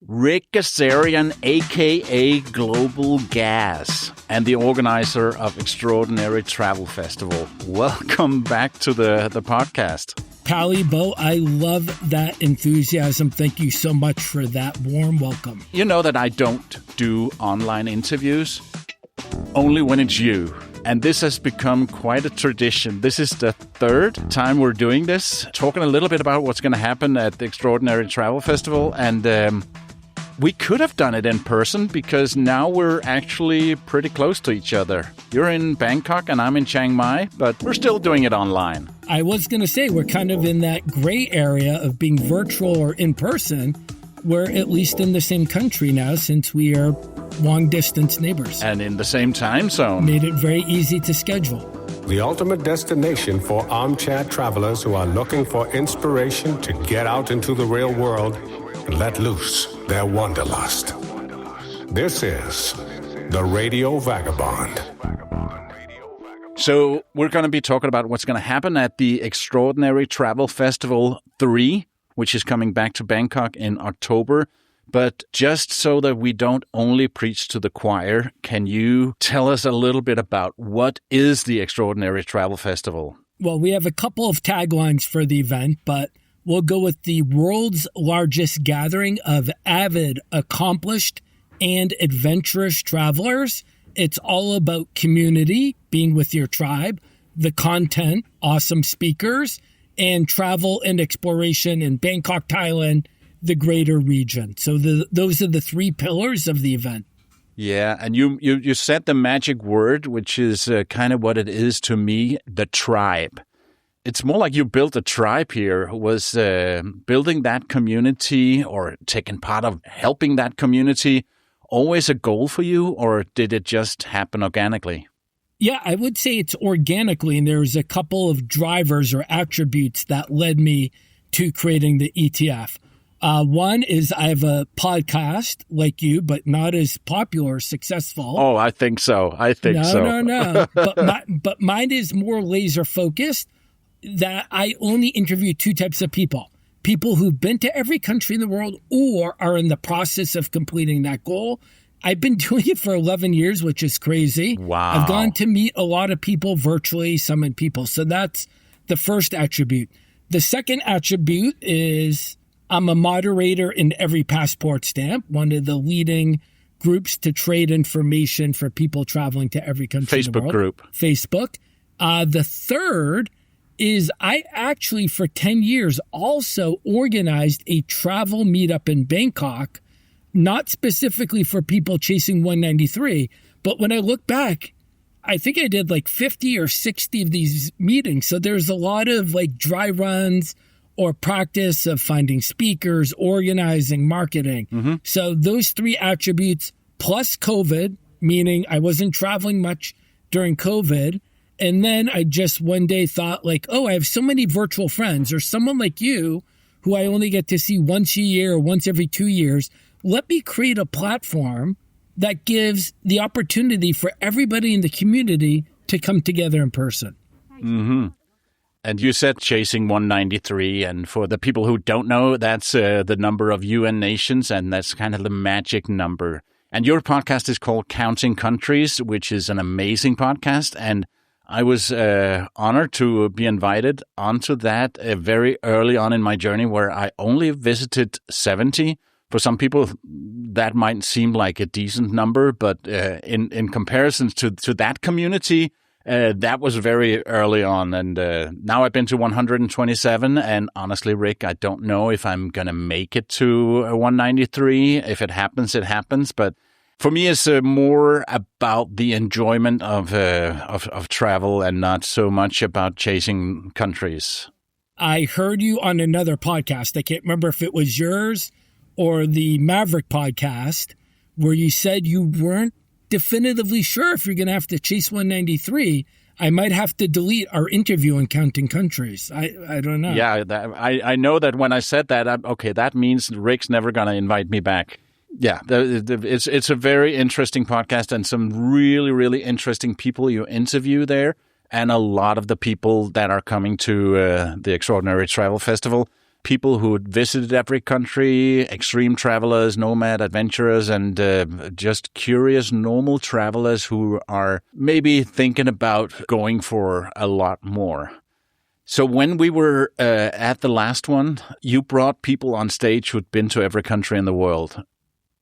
Ric Gazarian, a.k.a. Global Gaz, and the organizer of Extraordinary Travel Festival. Welcome back to the podcast. Pally, Bo, I love that enthusiasm. Thank you so much for that warm welcome. You know that I don't do online interviews, only when it's you. And this has become quite a tradition. This is the third time we're doing this, talking a little bit about what's going to happen at the Extraordinary Travel Festival. And we could have done it in person because now we're actually pretty close to each other. You're in Bangkok and I'm in Chiang Mai, but we're still doing it online. I was going to say we're kind of in that gray area of being virtual or in person. We're at least in the same country now since we are long-distance neighbors. And in the same time zone. Made it very easy to schedule. The ultimate destination for armchair travelers who are looking for inspiration to get out into the real world and let loose their wanderlust. This is the Radio Vagabond. So we're going to be talking about what's going to happen at the Extraordinary Travel Festival 3, which is coming back to Bangkok in October. But just so that we don't only preach to the choir, can you tell us a little bit about what is the Extraordinary Travel Festival? Well, we have a couple of taglines for the event, but we'll go with the world's largest gathering of avid, accomplished, and adventurous travelers. It's all about community, being with your tribe, the content, awesome speakers, and travel and exploration in Bangkok, Thailand, the greater region. So those are the three pillars of the event. Yeah, and you said the magic word, which is kind of what it is to me, the tribe. It's more like you built a tribe here. Was building that community or taking part of helping that community always a goal for you, or did it just happen organically? Yeah, I would say it's organically, and there's a couple of drivers or attributes that led me to creating the ETF. One is I have a podcast like you, but not as popular or successful. Oh, I think so. No. But mine is more laser focused, that I only interview two types of people. People who've been to every country in the world or are in the process of completing that goal. I've been doing it for 11 years, which is crazy. Wow. I've gone to meet a lot of people virtually, some in people. So that's the first attribute. The second attribute is I'm a moderator in every passport stamp, one of the leading groups to trade information for people traveling to every country in the world. Facebook group. Facebook. The third is I actually, for 10 years, also organized a travel meetup in Bangkok, not specifically for people chasing 193, but when I look back, I think I did like 50 or 60 of these meetings. So there's a lot of like dry runs or practice of finding speakers, organizing, marketing. Mm-hmm. So those three attributes plus COVID, meaning I wasn't traveling much during COVID. And then I just one day thought like, oh, I have so many virtual friends or someone like you who I only get to see once a year or once every 2 years. Let me create a platform that gives the opportunity for everybody in the community to come together in person. Mm-hmm. And you said chasing 193, and for the people who don't know, that's the number of UN nations, and that's kind of the magic number. And your podcast is called Counting Countries, which is an amazing podcast, and I was honored to be invited onto that very early on in my journey, where I only visited 70. For some people, that might seem like a decent number, but in comparison to that community, that was very early on. And now I've been to 127. And honestly, Ric, I don't know if I'm going to make it to 193. If it happens, it happens. But for me, it's more about the enjoyment of travel and not so much about chasing countries. I heard you on another podcast. I can't remember if it was yours or the Maverick podcast, where you said you weren't definitively sure if you're going to have to chase 193. I might have to delete our interview on Counting Countries. I don't know. Yeah, I know that when I said that, okay, that means Ric's never going to invite me back. Yeah, it's a very interesting podcast and some really, really interesting people you interview there. And a lot of the people that are coming to the Extraordinary Travel Festival people who visited every country, extreme travelers, nomad adventurers, and just curious normal travelers who are maybe thinking about going for a lot more. So when we were at the last one, you brought people on stage who'd been to every country in the world.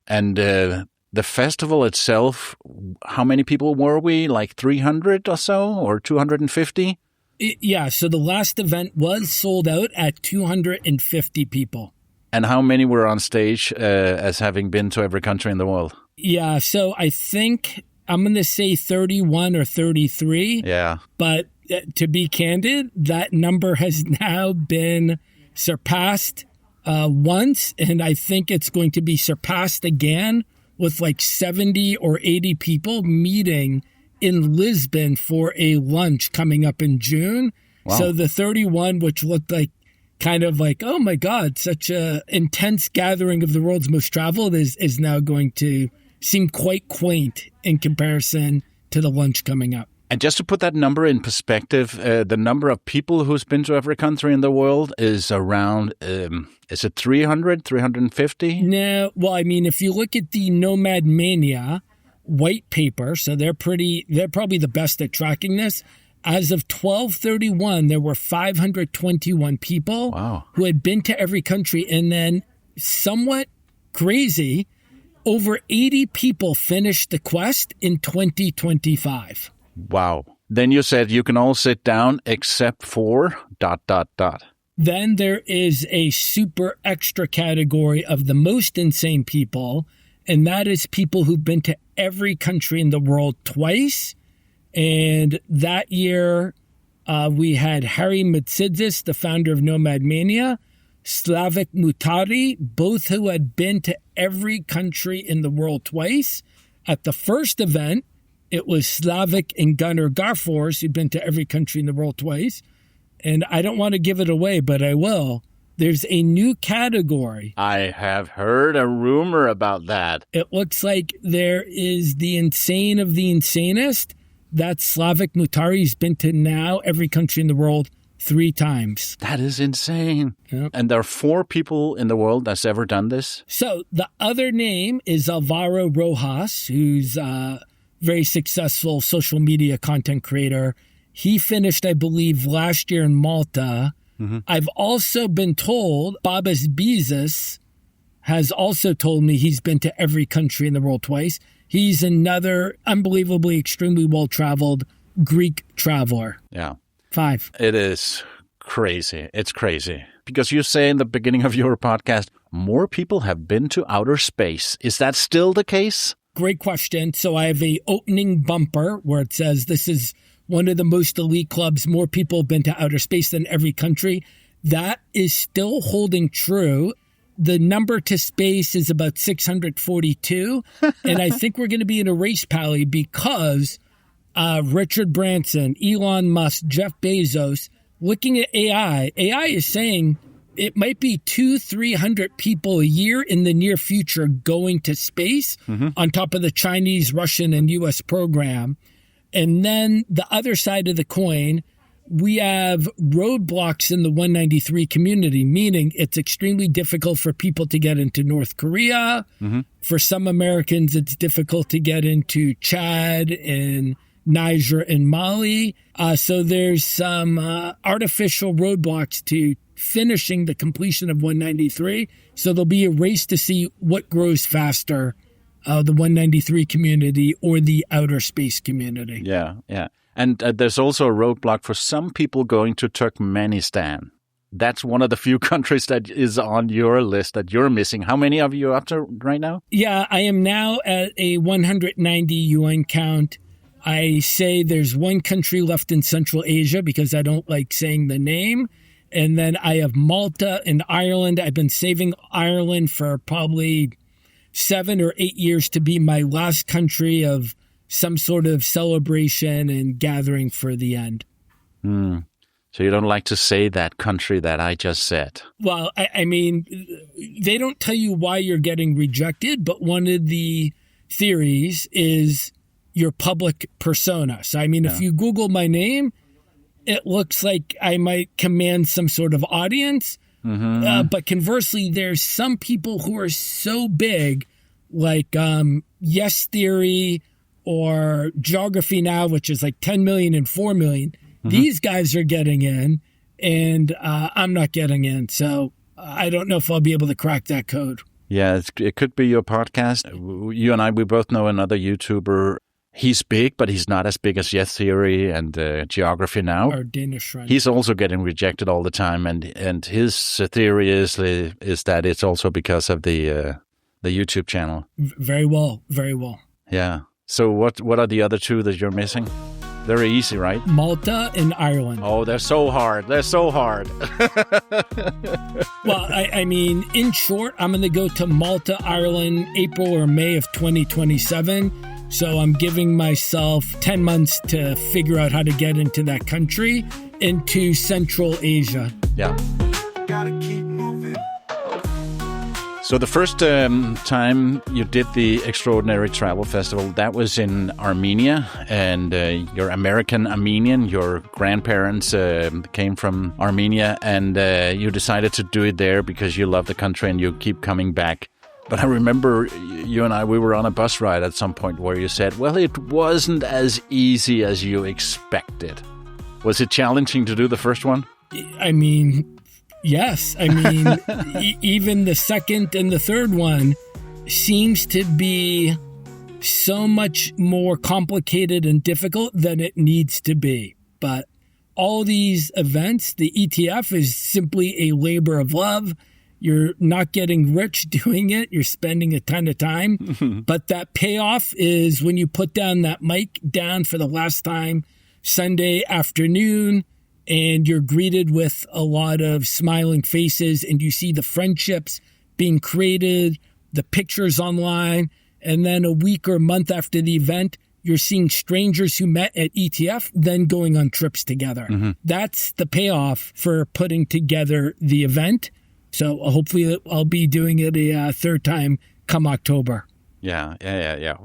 And the festival itself, how many people were we? Like 300 or so, or 250? Yeah, so the last event was sold out at 250 people. And how many were on stage as having been to every country in the world? Yeah, so I think I'm going to say 31 or 33. Yeah. But to be candid, that number has now been surpassed once, and I think it's going to be surpassed again with like 70 or 80 people meeting in Lisbon for a lunch coming up in June. Wow. So the 31, which looked like kind of like, oh my God, such a intense gathering of the world's most traveled is now going to seem quite quaint in comparison to the lunch coming up. And just to put that number in perspective, the number of people who's been to every country in the world is around, is it 300, 350? No, well, I mean, if you look at the Nomad Mania white paper, so they're probably the best at tracking this. As of 12/31, there were 521 people who had been to every country, and then somewhat crazy, over 80 people finished the quest in 2025. Wow. Then you said you can all sit down except for ... Then there is a super extra category of the most insane people, and that is people who've been to every country in the world twice. And that year, we had Harry Matsidzis, the founder of Nomad Mania, Slavik Mutari, both who had been to every country in the world twice. At the first event, it was Slavik and Gunnar Garfors who'd been to every country in the world twice. And I don't want to give it away, but I will. There's a new category. I have heard a rumor about that. It looks like there is the insane of the insanest. That's Slavik Mutari. He's been to now every country in the world 3 times. That is insane. Yep. And there are 4 people in the world that's ever done this? So the other name is Alvaro Rojas, who's a very successful social media content creator. He finished, I believe, last year in Malta. Mm-hmm. I've also been told Babas Bizas has also told me he's been to every country in the world twice. He's another unbelievably, extremely well-traveled Greek traveler. Yeah. 5. It is crazy. It's crazy. Because you say in the beginning of your podcast, more people have been to outer space. Is that still the case? Great question. So I have a opening bumper where it says this is one of the most elite clubs. More people have been to outer space than every country. That is still holding true. The number to space is about 642. And I think we're going to be in a race, Pally, because Richard Branson, Elon Musk, Jeff Bezos, looking at AI is saying it might be 200-300 people a year in the near future going to space on top of the Chinese, Russian, and U.S. program. And then the other side of the coin, we have roadblocks in the 193 community, meaning it's extremely difficult for people to get into North Korea. Mm-hmm. For some Americans, it's difficult to get into Chad and Niger and Mali. So there's some artificial roadblocks to finishing the completion of 193. So there'll be a race to see what grows faster, the 193 community or the outer space community. Yeah, yeah. And there's also a roadblock for some people going to Turkmenistan. That's one of the few countries that is on your list that you're missing. How many of you up to right now? Yeah, I am now at a 190 UN count. I say there's one country left in Central Asia because I don't like saying the name. And then I have Malta and Ireland. I've been saving Ireland for probably 7 or 8 years to be my last country of some sort of celebration and gathering for the end. So you don't like to say that country that I just said? Well, I mean, they don't tell you why you're getting rejected, but one of the theories is your public persona. So, I mean, if you Google my name, it looks like I might command some sort of audience. But conversely, there's some people who are so big, like Yes Theory or Geography Now, which is like 10 million and 4 million. These guys are getting in, and I'm not getting in. So I don't know if I'll be able to crack that code. Yeah, it could be your podcast. You and I, we both know another YouTuber. He's big, but he's not as big as Yes Theory and Geography Now. Or Danish friend. He's also getting rejected all the time, and his theory is that it's also because of the YouTube channel. Very well, very well. Yeah. So what are the other two that you're missing? Very easy, right? Malta and Ireland. Oh, they're so hard. They're so hard. Well, I mean, in short, I'm going to go to Malta, Ireland, April or May of 2027. So I'm giving myself 10 months to figure out how to get into that country, into Central Asia. Yeah. Gotta keep moving. So the first time you did the Extraordinary Travel Festival, that was in Armenia, and you're American Armenian. Your grandparents came from Armenia, and you decided to do it there because you love the country and you keep coming back. But I remember you and I, we were on a bus ride at some point where you said, well, it wasn't as easy as you expected. Was it challenging to do the first one? I mean... Yes. I mean, even the second and the third one seems to be so much more complicated and difficult than it needs to be. But all these events, the ETF is simply a labor of love. You're not getting rich doing it. You're spending a ton of time. But that payoff is when you put down that mic down for the last time Sunday afternoon, and you're greeted with a lot of smiling faces, and you see the friendships being created, the pictures online, and then a week or a month after the event, you're seeing strangers who met at ETF then going on trips together. That's the payoff for putting together the event. So hopefully I'll be doing it a third time come October. Yeah.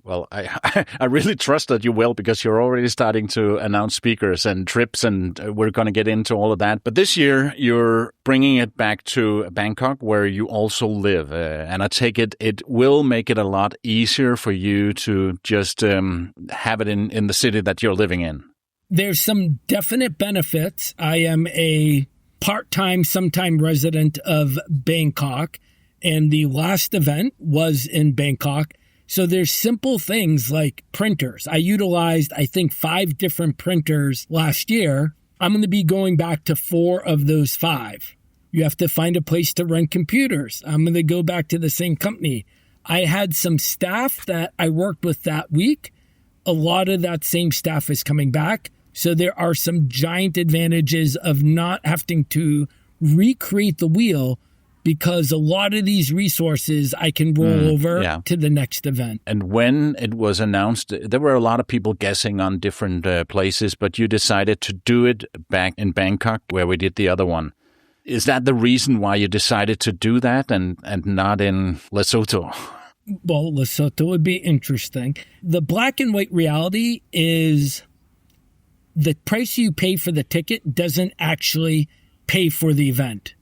Well, I really trust that you will, because you're already starting to announce speakers and trips, and we're going to get into all of that. But this year, you're bringing it back to Bangkok, where you also live. And I take it will make it a lot easier for you to just have it in the city that you're living in. There's some definite benefits. I am a part-time, sometime resident of Bangkok, and the last event was in Bangkok. So there's simple things like printers. I utilized, I think, 5 different printers last year. I'm going to be going back to 4 of those 5. You have to find a place to rent computers. I'm going to go back to the same company. I had some staff that I worked with that week. A lot of that same staff is coming back. So there are some giant advantages of not having to recreate the wheel, because a lot of these resources I can roll over to the next event. And when it was announced, there were a lot of people guessing on different places, but you decided to do it back in Bangkok, where we did the other one. Is that the reason why you decided to do that and not in Lesotho? Well, Lesotho would be interesting. The black and white reality is the price you pay for the ticket doesn't actually pay for the event.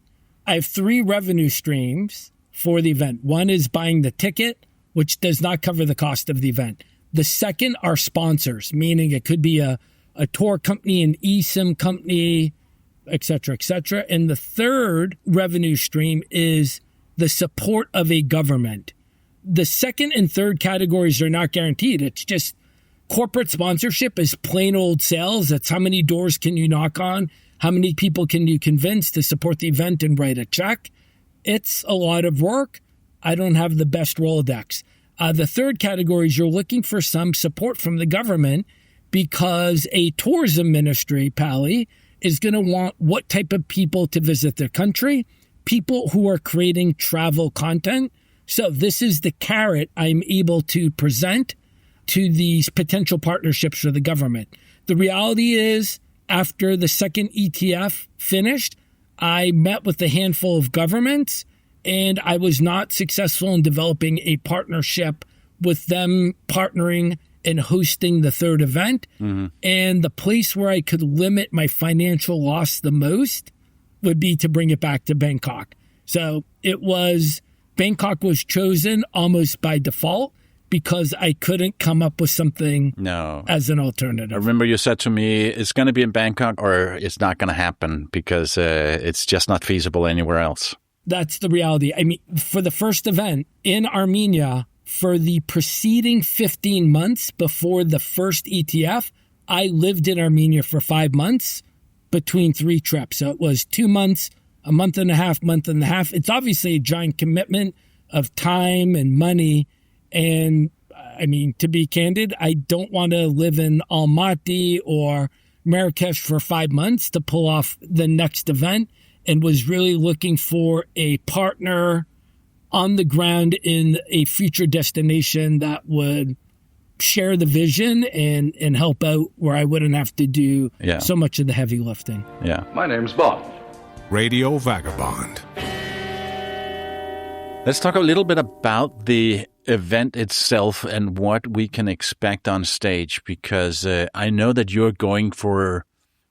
I have 3 revenue streams for the event. One is buying the ticket, which does not cover the cost of the event. The second are sponsors, meaning it could be a tour company, an eSIM company, et cetera, et cetera. And the third revenue stream is the support of a government. The second and third categories are not guaranteed. It's just corporate sponsorship is plain old sales. That's how many doors can you knock on? How many people can you convince to support the event and write a check? It's a lot of work. I don't have the best Rolodex. The third category is you're looking for some support from the government, because a tourism ministry, Pally, is going to want what type of people to visit their country, people who are creating travel content. So this is the carrot I'm able to present to these potential partnerships for the government. The reality is, after the second ETF finished, I met with a handful of governments, and I was not successful in developing a partnership with them partnering and hosting the third event. And the place where I could limit my financial loss the most would be to bring it back to Bangkok. So Bangkok was chosen almost by default because I couldn't come up with something as an alternative. I remember you said to me, it's going to be in Bangkok or it's not going to happen because it's just not feasible anywhere else. That's the reality. I mean, for the first event in Armenia, for the preceding 15 months before the first ETF, I lived in Armenia for 5 months between 3 trips. So it was 2 months, a month and a half. It's obviously a giant commitment of time and money. And I mean, to be candid, I don't want to live in Almaty or Marrakesh for 5 months to pull off the next event, and was really looking for a partner on the ground in a future destination that would share the vision and help out where I wouldn't have to do so much of the heavy lifting. Yeah. My name's Bond. Radio Vagabond. Let's talk a little bit about the event itself and what we can expect on stage, because I know that you're going for,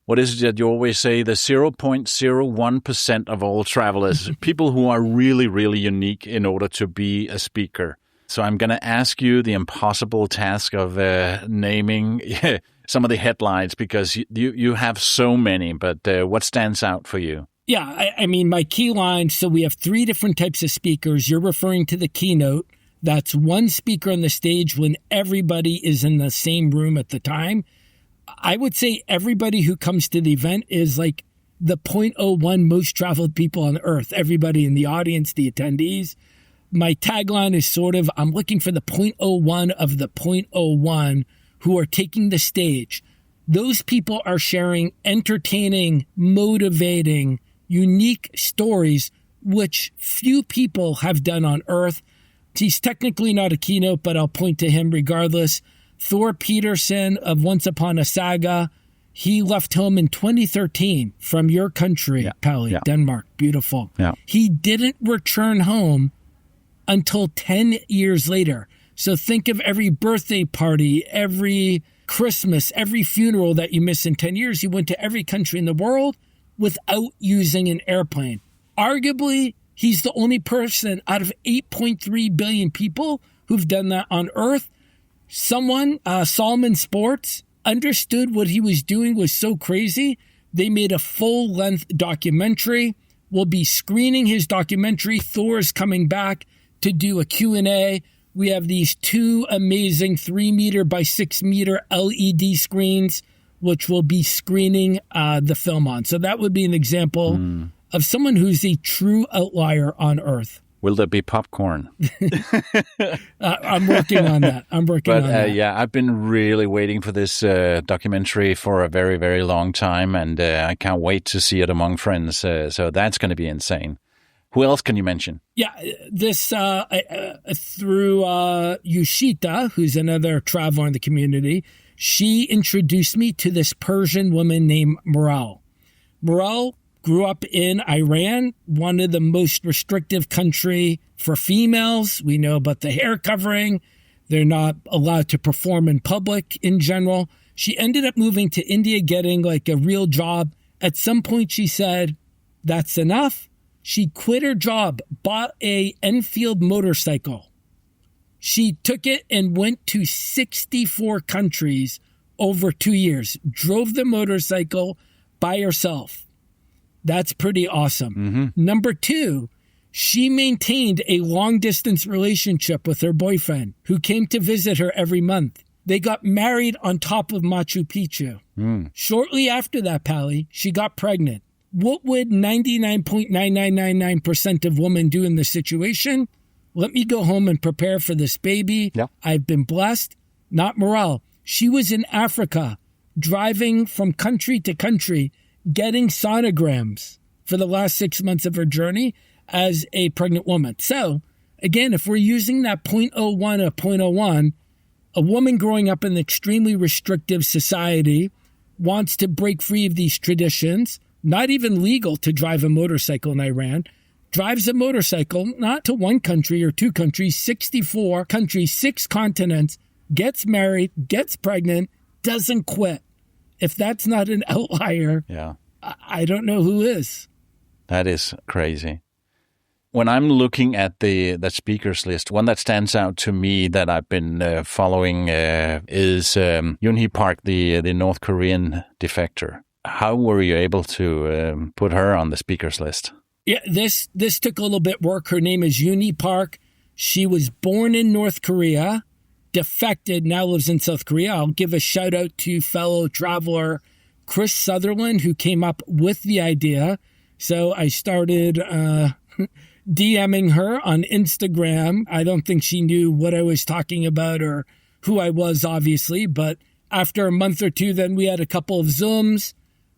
what is it that you always say, the 0.01% of all travelers, people who are really, really unique in order to be a speaker. So I'm going to ask you the impossible task of naming some of the headlines, because you have so many, but what stands out for you? Yeah, I mean, my key lines, so we have 3 different types of speakers. You're referring to the keynote. That's one speaker on the stage when everybody is in the same room at the time. I would say everybody who comes to the event is like the 0.01 most traveled people on earth, everybody in the audience, the attendees. My tagline is sort of, I'm looking for the 0.01 of the 0.01 who are taking the stage. Those people are sharing entertaining, motivating, unique stories, which few people have done on earth. He's technically not a keynote, but I'll point to him regardless. Thor Peterson of Once Upon a Saga. He left home in 2013 from your country, Pauli, Denmark. Beautiful. Yeah. He didn't return home until 10 years later. So think of every birthday party, every Christmas, every funeral that you miss in 10 years. He went to every country in the world without using an airplane. Arguably, he's the only person out of 8.3 billion people who've done that on Earth. Someone, Salmon Sports, understood what he was doing was so crazy. They made a full-length documentary. We'll be screening his documentary. Thor's coming back to do a Q&A. We have these 2 amazing 3-meter by 6-meter LED screens, which we'll be screening the film on. So that would be an example of someone who's a true outlier on Earth. Will there be popcorn? I'm working on that. on that. Yeah, I've been really waiting for this documentary for a very, very long time, and I can't wait to see it among friends. So that's going to be insane. Who else can you mention? Yeah, this through Yushita, who's another traveler in the community. She introduced me to this Persian woman named Mural. Mural grew up in Iran, one of the most restrictive country for females. We know about the hair covering. They're not allowed to perform in public in general. She ended up moving to India, getting like a real job. At some point, she said, that's enough. She quit her job, bought a Enfield motorcycle. She took it and went to 64 countries over 2 years, drove the motorcycle by herself. That's pretty awesome. Mm-hmm. Number 2, she maintained a long-distance relationship with her boyfriend, who came to visit her every month. They got married on top of Machu Picchu. Shortly after that, Pauli, she got pregnant. What would 99.9999% of women do in this situation? Let me go home and prepare for this baby. Yeah. I've been blessed. Not Mural. She was in Africa, driving from country to country, getting sonograms for the last 6 months of her journey as a pregnant woman. So, again, if we're using that 0.01 or 0.01, a woman growing up in an extremely restrictive society wants to break free of these traditions, not even legal to drive a motorcycle in Iran, drives a motorcycle not to one country or 2 countries, 64 countries, 6 continents, gets married, gets pregnant, doesn't quit. If that's not an outlier, I don't know who is. That is crazy. When I'm looking at the speakers list, one that stands out to me that I've been following is Yoon-hee Park, the North Korean defector. How were you able to put her on the speakers list? Yeah, this took a little bit work. Her name is Yoon-hee Park. She was born in North Korea, defected, now lives in South Korea. I'll give a shout out to fellow traveler Chris Sutherland, who came up with the idea. So I started DMing her on Instagram. I don't think she knew what I was talking about or who I was, obviously. But after a month or two, then we had a couple of Zooms.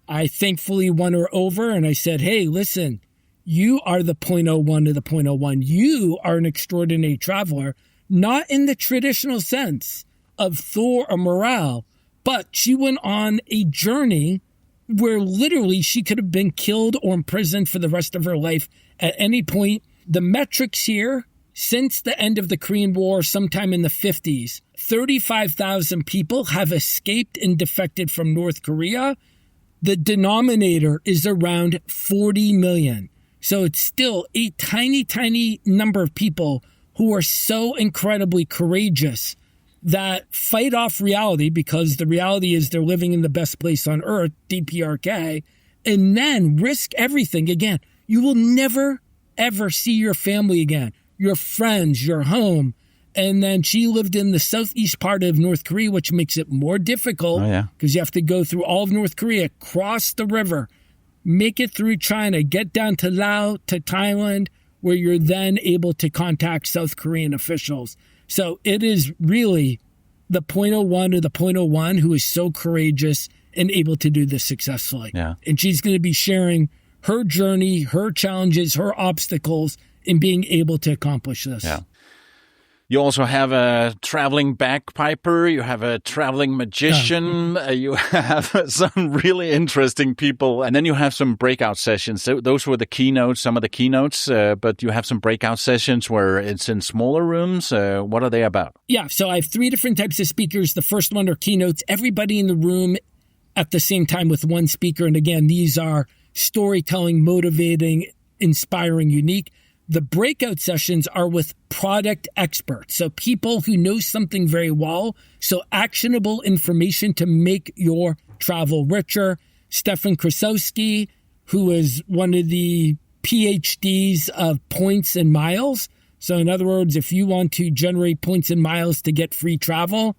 I thankfully won her over and I said, hey, listen, you are the 0.01 of the 0.01. You are an extraordinary traveler, not in the traditional sense of Thor or morale, but she went on a journey where literally she could have been killed or imprisoned for the rest of her life at any point. The metrics here, since the end of the Korean War, sometime in the 50s, 35,000 people have escaped and defected from North Korea. The denominator is around 40 million. So it's still a tiny, tiny number of people who are so incredibly courageous that fight off reality, because the reality is they're living in the best place on earth, DPRK, and then risk everything. Again, you will never, ever see your family again, your friends, your home. And then she lived in the southeast part of North Korea, which makes it more difficult because you have to go through all of North Korea, cross the river, make it through China, get down to Laos, to Thailand, where you're then able to contact South Korean officials. So it is really the 0.01 or the 0.01 who is so courageous and able to do this successfully. Yeah. And she's going to be sharing her journey, her challenges, her obstacles in being able to accomplish this. Yeah. You also have a traveling bagpiper, you have a traveling magician, you have some really interesting people, and then you have some breakout sessions. Those were the keynotes, some of the keynotes, but you have some breakout sessions where it's in smaller rooms. What are they about? Yeah, so I have 3 different types of speakers. The first one are keynotes, everybody in the room at the same time with one speaker. And again, these are storytelling, motivating, inspiring, unique. The breakout sessions are with product experts, so people who know something very well, so actionable information to make your travel richer. Stefan Krasowski, who is one of the PhDs of points and miles. So in other words, if you want to generate points and miles to get free travel,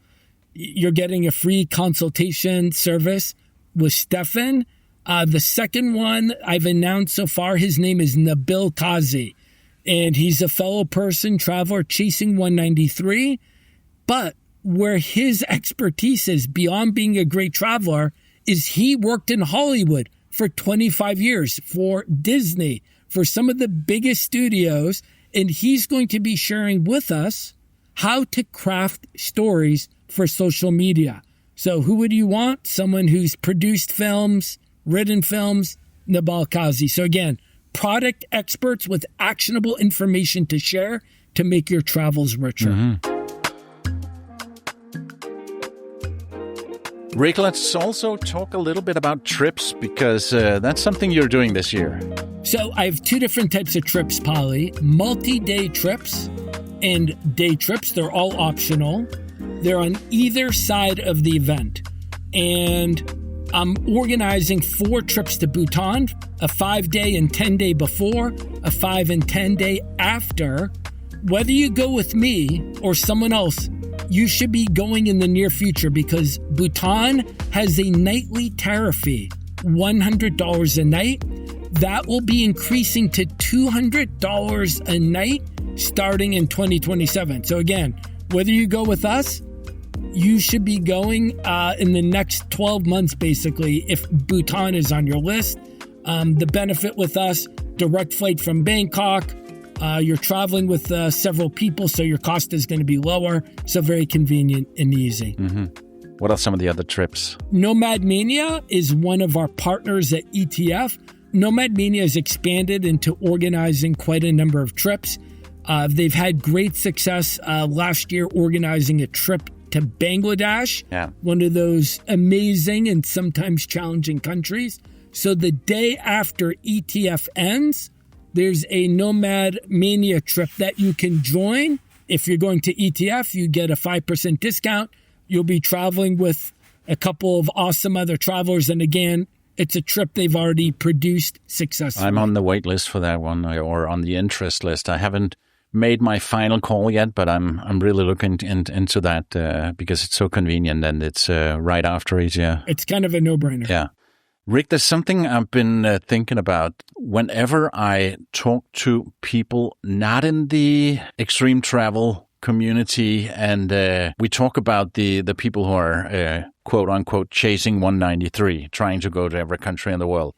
you're getting a free consultation service with Stefan. The second one I've announced so far, his name is Nabil Kazi. And he's a fellow person, traveler, chasing 193. But where his expertise is beyond being a great traveler is he worked in Hollywood for 25 years for Disney, for some of the biggest studios. And he's going to be sharing with us how to craft stories for social media. So who would you want? Someone who's produced films, written films, Nabil Kazi. So again, product experts with actionable information to share to make your travels richer. Mm-hmm. Ric, let's also talk a little bit about trips, because that's something you're doing this year. So I have 2 different types of trips, Polly. Multi-day trips and day trips. They're all optional. They're on either side of the event. And I'm organizing 4 trips to Bhutan, a 5-day and 10-day before, a 5 and 10-day after. Whether you go with me or someone else, you should be going in the near future, because Bhutan has a nightly tariff fee, $100 a night. That will be increasing to $200 a night starting in 2027. So again, whether you go with us, you should be going in the next 12 months, basically, if Bhutan is on your list. The benefit with us, direct flight from Bangkok. You're traveling with several people, so your cost is going to be lower. So very convenient and easy. Mm-hmm. What are some of the other trips? Nomad Mania is one of our partners at ETF. Nomad Mania has expanded into organizing quite a number of trips. They've had great success last year organizing a trip to Bangladesh, one of those amazing and sometimes challenging countries. So the day after ETF ends, there's a Nomad Mania trip that you can join. If you're going to ETF, you get a 5% discount. You'll be traveling with a couple of awesome other travelers. And again, it's a trip they've already produced successfully. I'm on the wait list for that one, or on the interest list. I haven't made my final call yet, but I'm really looking into that because it's so convenient and it's right after it. Yeah, it's kind of a no-brainer. Yeah. Rick, there's something I've been thinking about. Whenever I talk to people not in the extreme travel community, and we talk about the people who are quote unquote chasing 193, trying to go to every country in the world.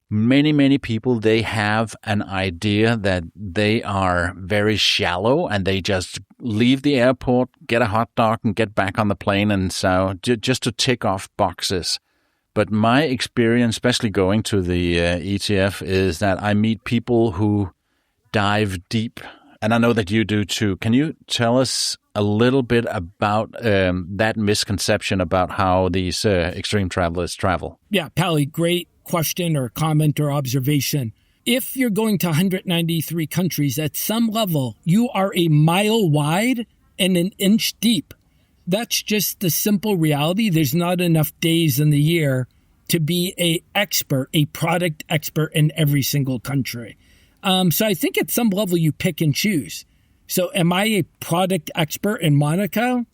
Many people, they have an idea that they are very shallow and they just leave the airport, get a hot dog and get back on the plane, and so just to tick off boxes. But my experience, especially going to the ETF, is that I meet people who dive deep. And I know that you do too. Can you tell us a little bit about that misconception about how these extreme travelers travel? Yeah, Pally, great question or comment or observation. If you're going to 193 countries, at some level, you are a mile wide and an inch deep. That's just the simple reality. There's not enough days in the year to be a product expert in every single country. So I think at some level you pick and choose. So am I a product expert in Monaco?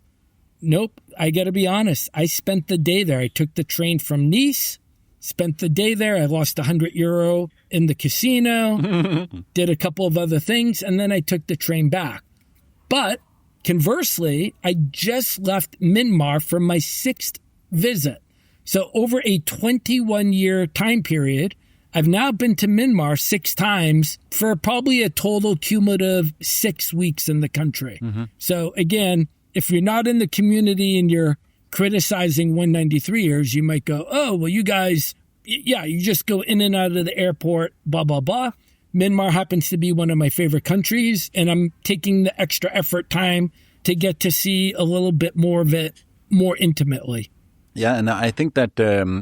Nope. I got to be honest. I spent the day there. I took the train from Nice, spent the day there. I lost €100 in the casino, did a couple of other things, and then I took the train back. But conversely, I just left Myanmar for my 6th visit. So over a 21-year time period, I've now been to Myanmar 6 times for probably a total cumulative 6 weeks in the country. Mm-hmm. So again, if you're not in the community and you're criticizing 193ers, you might go, oh, well, you guys, you just go in and out of the airport, blah, blah, blah. Myanmar happens to be one of my favorite countries, and I'm taking the extra effort time to get to see a little bit more of it more intimately. Yeah, and I think that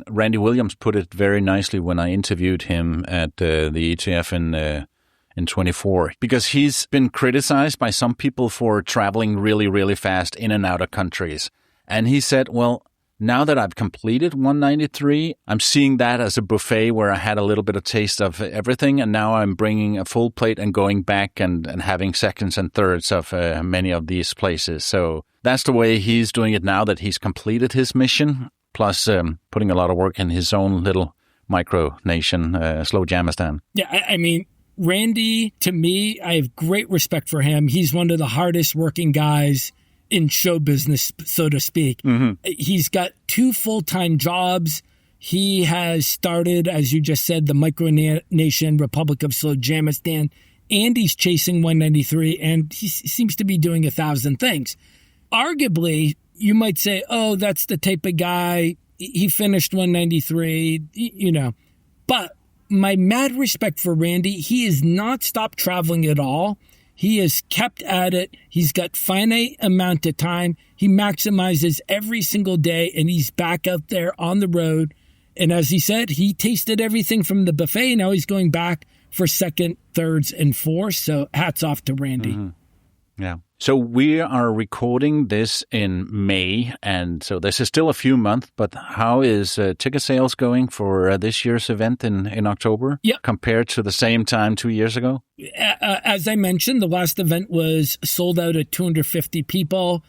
Randy Williams put it very nicely when I interviewed him at the ETF in 24, because he's been criticized by some people for traveling really, really fast in and out of countries. And he said, well, now that I've completed 193, I'm seeing that as a buffet where I had a little bit of taste of everything, and now I'm bringing a full plate and going back and having seconds and thirds of many of these places. So that's the way he's doing it now that he's completed his mission, plus putting a lot of work in his own little micro-nation, Slowjamistan. Yeah, I mean, Randy, to me, I have great respect for him. He's one of the hardest working guys in show business, so to speak. Mm-hmm. He's got 2 full-time jobs. He has started, as you just said, the micronation Republic of Slowjamistan, and he's chasing 193, and he seems to be doing 1,000 things. Arguably, you might say, oh, that's the type of guy, he finished 193, But my mad respect for Randy, he has not stopped traveling at all. He has kept at it. He's got finite amount of time. He maximizes every single day, and he's back out there on the road. And as he said, he tasted everything from the buffet. Now he's going back for 2nd, 3rds, and 4th. So hats off to Randy. Mm-hmm. Yeah. So we are recording this in May, and so this is still a few months, but how is ticket sales going for this year's event in October compared to the same time 2 years ago? As I mentioned, the last event was sold out at 250 people.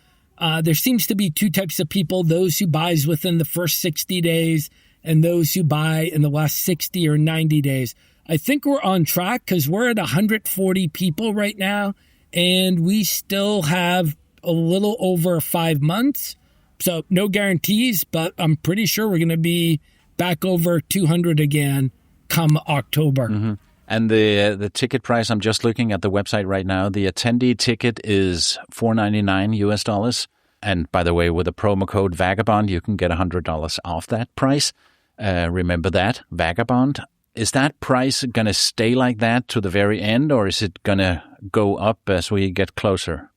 There seems to be 2 types of people, those who buys within the first 60 days and those who buy in the last 60 or 90 days. I think we're on track because we're at 140 people right now. And we still have a little over 5 months. So no guarantees, but I'm pretty sure we're going to be back over 200 again come October. Mm-hmm. And the ticket price, I'm just looking at the website right now. The attendee ticket is $499 US. And by the way, with the promo code Vagabond, you can get $100 off that price. Remember that, Vagabond. Is that price going to stay like that to the very end, or is it going to go up as we get closer?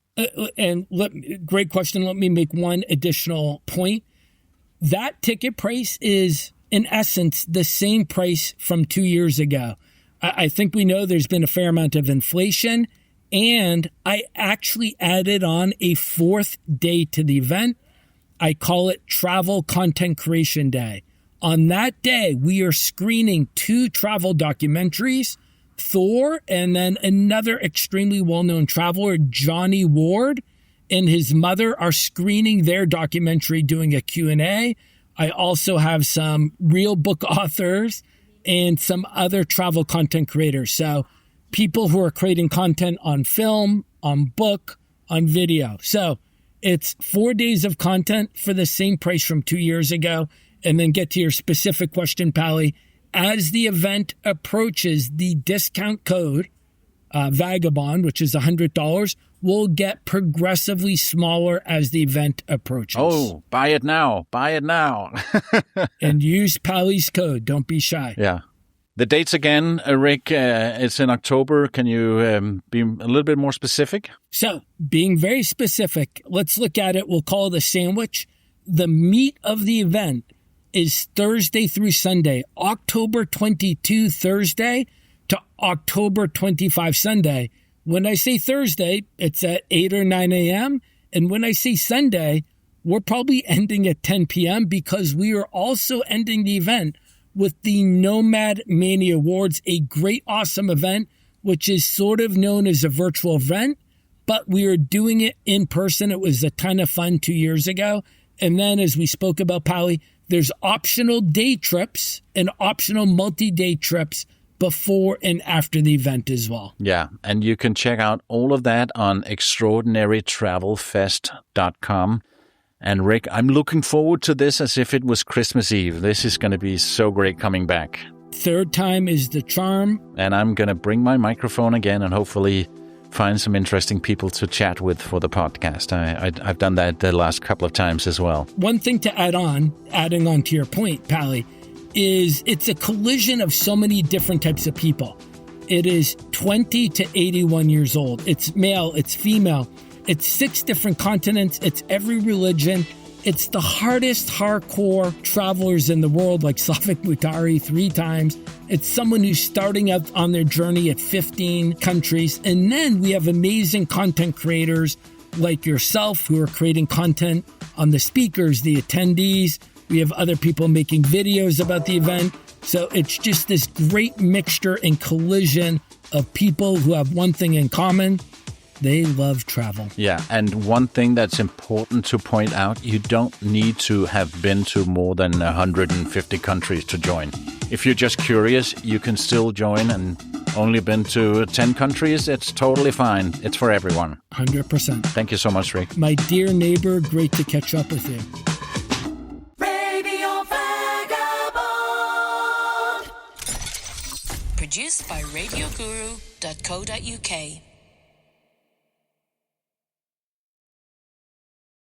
Great question. Let me make one additional point. That ticket price is in essence, the same price from 2 years ago. I think we know there's been a fair amount of inflation, and I actually added on a fourth day to the event. I call it Travel Content Creation Day. On that day, we are screening 2 travel documentaries, Thor, and then another extremely well-known traveler, Johnny Ward, and his mother are screening their documentary, doing a Q&A. I also have some real book authors and some other travel content creators. So people who are creating content on film, on book, on video. So it's 4 days of content for the same price from 2 years ago. And then get to your specific question, Pally. As the event approaches, the discount code, Vagabond, which is $100, will get progressively smaller as the event approaches. Oh, buy it now. Buy it now. And use Pally's code. Don't be shy. Yeah. The dates again, Rick, it's in October. Can you be a little bit more specific? So, being very specific, let's look at it. We'll call it a sandwich. The meat of the event is Thursday through Sunday, October 22 Thursday to October 25 Sunday. When I say Thursday, it's at 8 or 9 a.m. And when I say Sunday, we're probably ending at 10 p.m. because we are also ending the event with the Nomad Mania Awards, a great, awesome event, which is sort of known as a virtual event, but we are doing it in person. It was a ton of fun 2 years ago. And then, as we spoke about, Pally, there's optional day trips and optional multi-day trips before and after the event as well. Yeah, and you can check out all of that on extraordinarytravelfest.com. And Rick, I'm looking forward to this as if it was Christmas Eve. This is going to be so great coming back. Third time is the charm. And I'm going to bring my microphone again and hopefully find some interesting people to chat with for the podcast. I've done that the last couple of times as well. One thing to adding on to your point, Pally, is it's a collision of so many different types of people. It is 20 to 81 years old. It's male, it's female. It's 6 different continents. It's every religion. It's the hardest hardcore travelers in the world, like Slavik Mutari 3 times. It's someone who's starting out on their journey at 15 countries. And then we have amazing content creators like yourself who are creating content on the speakers, the attendees. We have other people making videos about the event. So it's just this great mixture and collision of people who have one thing in common. They love travel. Yeah, and one thing that's important to point out, you don't need to have been to more than 150 countries to join. If you're just curious, you can still join, and only been to 10 countries, it's totally fine. It's for everyone. 100%. Thank you so much, Rick. My dear neighbor, great to catch up with you. Radio Vagabond. Produced by RadioGuru.co.uk.